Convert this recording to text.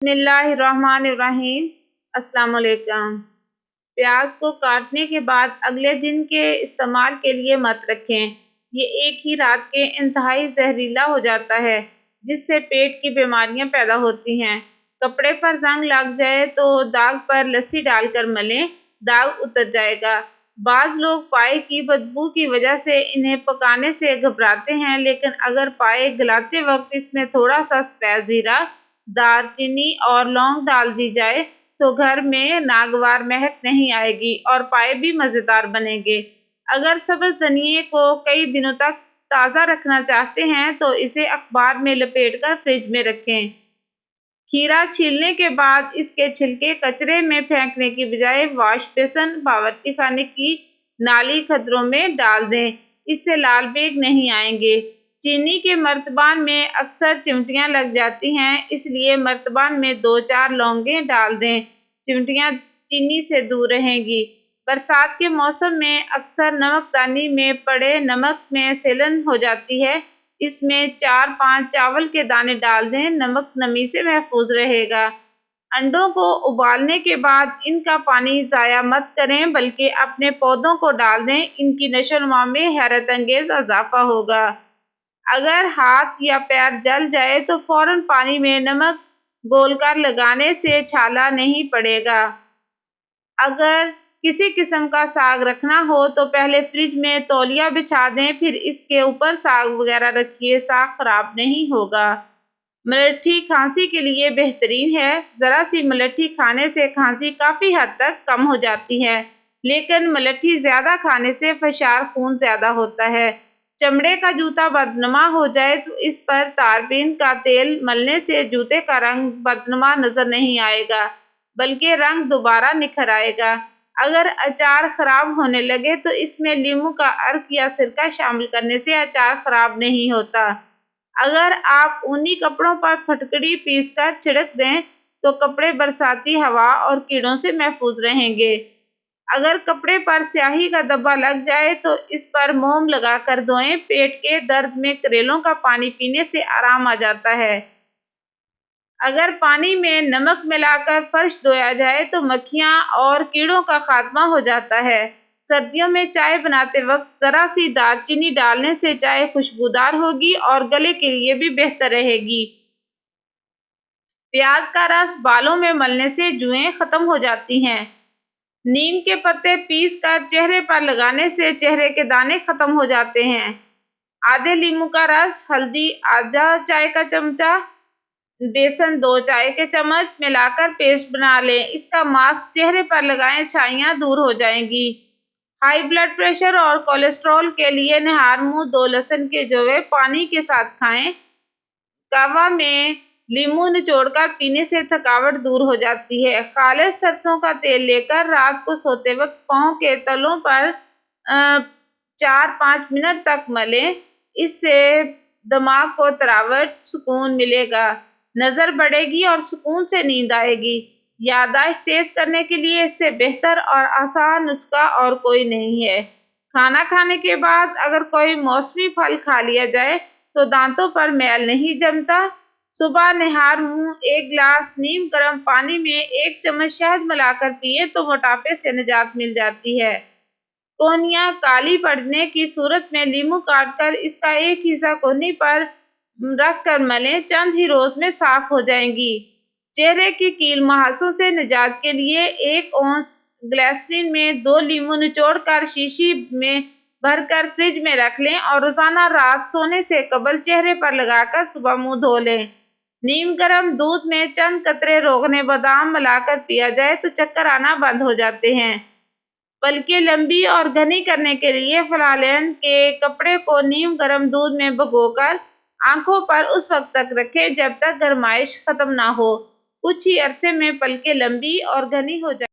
بسم اللہ الرحمن الرحیم۔ السلام علیکم۔ پیاز کو کاٹنے کے بعد اگلے دن کے استعمال کے لیے مت رکھیں۔ یہ ایک ہی رات کے انتہائی زہریلا ہو جاتا ہے، جس سے پیٹ کی بیماریاں پیدا ہوتی ہیں۔ کپڑے پر زنگ لگ جائے تو داغ پر لسی ڈال کر ملیں، داغ اتر جائے گا۔ بعض لوگ پائے کی بدبو کی وجہ سے انہیں پکانے سے گھبراتے ہیں، لیکن اگر پائے گلاتے وقت اس میں تھوڑا سا سفید زیرہ، دار چینی اور لونگ ڈال دی جائے تو گھر میں ناگوار مہک نہیں آئے گی اور پائے بھی مزیدار بنیں گے۔ اگر سبز دھنیے کو کئی دنوں تک تازہ رکھنا چاہتے ہیں تو اسے اخبار میں لپیٹ کر فریج میں رکھیں۔ کھیرا چھیلنے کے بعد اس کے چھلکے کچرے میں پھینکنے کی بجائے واش بیسن، باورچی خانے کی نالی کھدروں میں ڈال دیں، اس سے لال بیگ نہیں آئیں گے۔ چینی کے مرتبان میں اکثر چمٹیاں لگ جاتی ہیں، اس لیے مرتبان میں 2-4 لونگیں ڈال دیں، چمٹیاں چینی سے دور رہیں گی۔ برسات کے موسم میں اکثر نمک دانی میں پڑے نمک میں سیلن ہو جاتی ہے، اس میں 4-5 چاول کے دانے ڈال دیں، نمک نمی سے محفوظ رہے گا۔ انڈوں کو ابالنے کے بعد ان کا پانی ضائع مت کریں بلکہ اپنے پودوں کو ڈال دیں، ان کی نشو و نما میں حیرت انگیز اضافہ ہوگا۔ اگر ہاتھ یا پیر جل جائے تو فوراً پانی میں نمک گھول کر لگانے سے چھالا نہیں پڑے گا۔ اگر کسی قسم کا ساگ رکھنا ہو تو پہلے فریج میں تولیہ بچھا دیں، پھر اس کے اوپر ساگ وغیرہ رکھیے، ساگ خراب نہیں ہوگا۔ ملٹھی کھانسی کے لیے بہترین ہے۔ ذرا سی ملٹھی کھانے سے کھانسی کافی حد تک کم ہو جاتی ہے، لیکن ملٹھی زیادہ کھانے سے فشار خون زیادہ ہوتا ہے۔ چمڑے کا جوتا بدنما ہو جائے تو اس پر تاربین کا تیل ملنے سے جوتے کا رنگ بدنما نظر نہیں آئے گا بلکہ رنگ دوبارہ نکھر آئے گا۔ اگر اچار خراب ہونے لگے تو اس میں لیموں کا عرق یا سرکہ شامل کرنے سے اچار خراب نہیں ہوتا۔ اگر آپ اونی کپڑوں پر پھٹکڑی پیس کر چھڑک دیں تو کپڑے برساتی ہوا اور کیڑوں سے محفوظ رہیں گے۔ اگر کپڑے پر سیاہی کا دھبا لگ جائے تو اس پر موم لگا کر دھوئیں، پیٹ کے درد میں کریلوں کا پانی پینے سے آرام آ جاتا ہے۔ اگر پانی میں نمک ملا کر فرش دھویا جائے تو مکھیاں اور کیڑوں کا خاتمہ ہو جاتا ہے۔ سردیوں میں چائے بناتے وقت ذرا سی دار چینی ڈالنے سے چائے خوشبودار ہوگی اور گلے کے لیے بھی بہتر رہے گی۔ پیاز کا رس بالوں میں ملنے سے جوئیں ختم ہو جاتی ہیں۔ نیم کے پتے پیس کر چہرے پر لگانے سے چہرے کے دانے ختم ہو جاتے ہیں۔ آدھے لیموں کا رس، ہلدی آدھا چائے کا چمچہ، بیسن 2 چائے کے چمچ ملا کر پیسٹ بنا لیں، اس کا ماسک چہرے پر لگائیں، چھائیاں دور ہو جائیں گی۔ ہائی بلڈ پریشر اور کولیسٹرول کے لیے نہار منہ 2 لہسن کے جوے پانی کے ساتھ کھائیں۔ قہوہ میں لیموں نچوڑ کر پینے سے تھکاوٹ دور ہو جاتی ہے۔ خالص سرسوں کا تیل لے کر رات کو سوتے وقت پاؤں کے تلوں پر 4-5 منٹ تک ملیں، اس سے دماغ کو تراوٹ، سکون ملے گا، نظر بڑھے گی اور سکون سے نیند آئے گی۔ یادداشت تیز کرنے کے لیے اس سے بہتر اور آسان نسخہ اور کوئی نہیں ہے۔ کھانا کھانے کے بعد اگر کوئی موسمی پھل کھا لیا جائے تو دانتوں پر میل نہیں جمتا۔ صبح نہار منہ 1 گلاس نیم گرم پانی میں 1 چمچ شہد ملا کر پئیں تو موٹاپے سے نجات مل جاتی ہے۔ کونیاں کالی پڑنے کی صورت میں لیموں کاٹ کر اس کا ایک حصہ کونی پر رکھ کر ملیں، چند ہی روز میں صاف ہو جائیں گی۔ چہرے کی کیل مہاسوں سے نجات کے لیے 1 اونس گلیسرین میں 2 لیموں نچوڑ کر شیشی میں بھر کر فریج میں رکھ لیں اور روزانہ رات سونے سے قبل چہرے پر لگا کر صبح منہ دھو لیں۔ نیم گرم دودھ میں چند قطرے روغن بادام ملا کر پیا جائے تو چکر آنا بند ہو جاتے ہیں۔ پلکیں لمبی اور گھنی کرنے کے لیے فلالین کے کپڑے کو نیم گرم دودھ میں بھگو کر آنکھوں پر اس وقت تک رکھیں جب تک گرمائش ختم نہ ہو۔ کچھ ہی عرصے میں پلکیں لمبی اور گھنی ہو جائیں۔